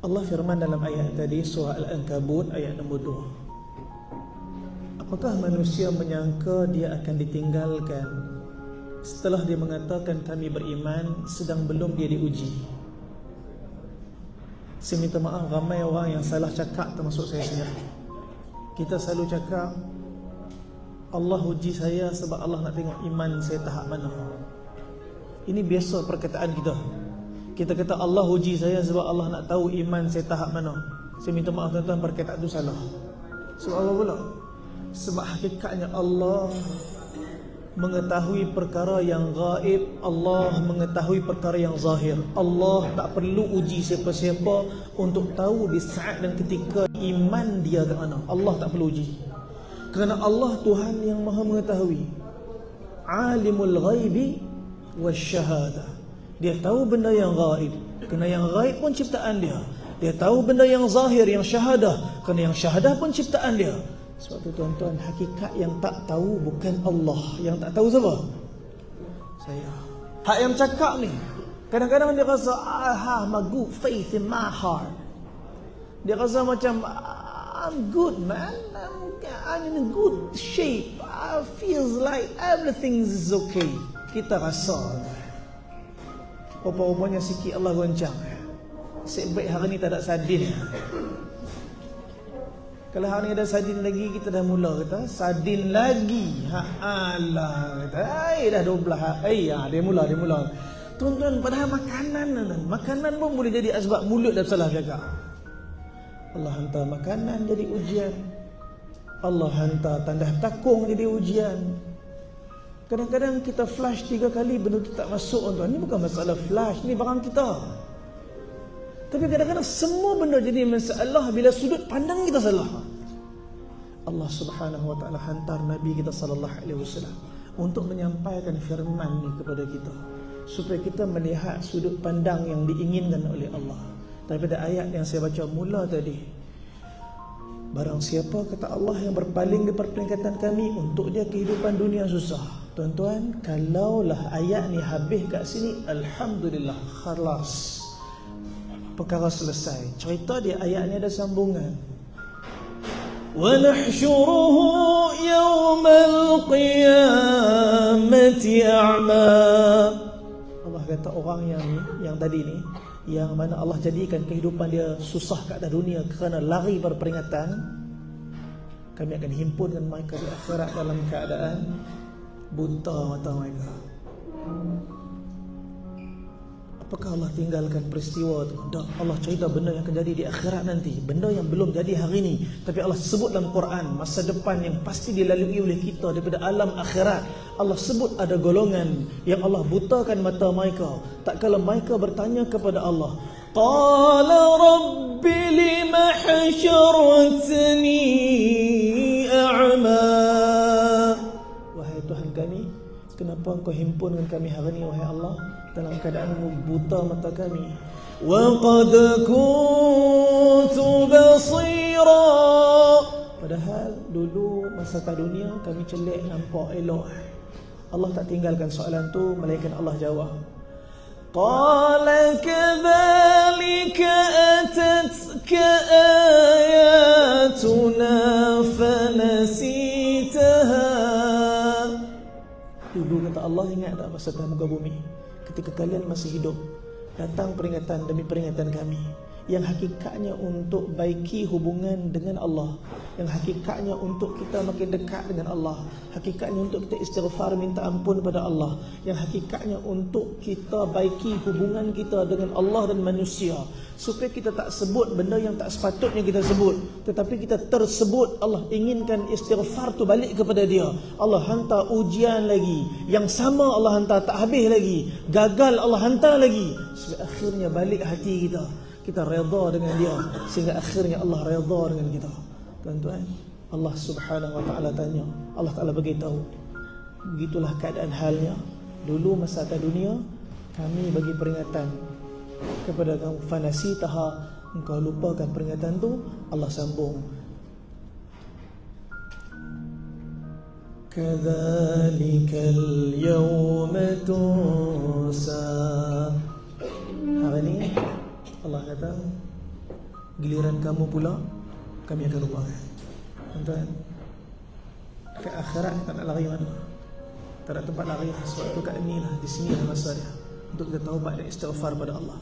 Allah firman dalam ayat tadi, surah Al-Ankabut ayat nombor 2. Apakah manusia menyangka dia akan ditinggalkan setelah dia mengatakan kami beriman, sedang belum dia diuji? Saya minta maaf, ramai orang yang salah cakap, termasuk saya sendiri. Kita selalu cakap Allah uji saya sebab Allah nak tengok iman saya tahap mana. Ini biasa perkataan kita. Kita kata Allah uji saya sebab Allah nak tahu iman saya tahap mana. Saya minta maaf tuan-tuan, perkataan itu salah. Sebab apa pula? Sebab hakikatnya Allah mengetahui perkara yang gaib, Allah mengetahui perkara yang zahir. Allah tak perlu uji siapa-siapa untuk tahu di saat dan ketika iman dia ke mana. Allah tak perlu uji, kerana Allah Tuhan yang maha mengetahui. Alimul ghaibi wasyahadah. Dia tahu benda yang gaib, kerana yang gaib pun ciptaan dia. Dia tahu benda yang zahir, yang syahadah, kerana yang syahadah pun ciptaan dia. Sebab tu tuan-tuan, hakikat yang tak tahu bukan Allah. Yang tak tahu siapa? Saya. Hak yang cakap ni, kadang-kadang dia rasa I have a good faith in my heart. Dia rasa macam I'm good man, I'm in a good shape, I feels like everything is okay. Kita rasa rupa-rupanya sikit Allah goncang. Nasib baik hari ni tak ada sardin. Kalau hari ni ada sardin lagi, kita dah mula kata sardin lagi. Alah kata, dah 12. Dia mula. Tuan-tuan, padahal makanan pun boleh jadi asbab mulut dah salah cakap. Allah hantar makanan jadi ujian. Allah hantar tanda takung jadi ujian. Kadang-kadang kita flash 3 kali, benda tu tak masuk tuan-tuan. Ini bukan masalah flash, ni barang kita. Tapi kadang-kadang semua benda jadi masalah bila sudut pandang kita salah. Allah Subhanahu wa taala hantar Nabi kita sallallahu alaihi wasallam untuk menyampaikan firman ni kepada kita, supaya kita melihat sudut pandang yang diinginkan oleh Allah. Daripada ayat yang saya baca mula tadi, barang siapa kata Allah yang berpaling di peringatan kami, untuk dia kehidupan dunia susah. Tuan-tuan, kalaulah ayat ni habis kat sini, alhamdulillah, khalas, perkara selesai. Cerita di ayat ni ada sambungan. Wa nahsyuruhu yawmal qiyamati a'ma. Allah kata orang yang tadi ni, yang mana Allah jadikan kehidupan dia susah kat atas dunia kerana lari pada peringatan, kami akan himpunkan mereka di akhirat dalam keadaan buta mata mereka. Apakah Allah tinggalkan peristiwa tu? Tak, Allah cerita benda yang akan jadi di akhirat nanti, benda yang belum jadi hari ni, tapi Allah sebut dalam Quran masa depan yang pasti dilalui oleh kita daripada alam akhirat. Allah sebut ada golongan yang Allah butakan mata mereka, tak kala mereka bertanya kepada Allah, qala rabbi lima hasyartani a'ma. Wahai Tuhan kami, kenapa engkau himpunkan kami hari ini wahai Allah dalam keadaan buta mata kami? Wa qad kuntu basira. Padahal dulu masa kat dunia kami celik nampak elok. Allah tak tinggalkan soalan tu, melainkan Allah jawab, qala kadhalika atatka ayatuna fanasitaha. Dulu kata Allah, ingat tak masa atas muka bumi, ketika kalian masih hidup, datang peringatan demi peringatan kami, yang hakikatnya untuk baiki hubungan dengan Allah, yang hakikatnya untuk kita makin dekat dengan Allah, hakikatnya untuk kita istighfar minta ampun pada Allah, yang hakikatnya untuk kita baiki hubungan kita dengan Allah dan manusia, supaya kita tak sebut benda yang tak sepatutnya kita sebut, tetapi kita tersebut. Allah inginkan istighfar tu balik kepada dia. Allah hantar ujian lagi, yang sama Allah hantar tak habis lagi, gagal Allah hantar lagi, supaya akhirnya balik hati kita redha dengan dia, sehingga akhirnya Allah redha dengan kita. Tuan-tuan, Allah Subhanahu wa taala tanya, Allah Taala beritahu, begitulah keadaan halnya dulu masa atas dunia, kami bagi peringatan kepada kamu, fanasitaha, engkau lupakan peringatan tu. Allah sambung, kadzalikal yawma tunsa. Hari ni Allah kata giliran kamu pula kami akan lupakan. Tuan-tuan, ke akhirat tak nak lari mana, tak ada tempat lari. Sebab tu kat ni lah, di sini lah masa dia untuk kita taubat dan istighfar pada Allah.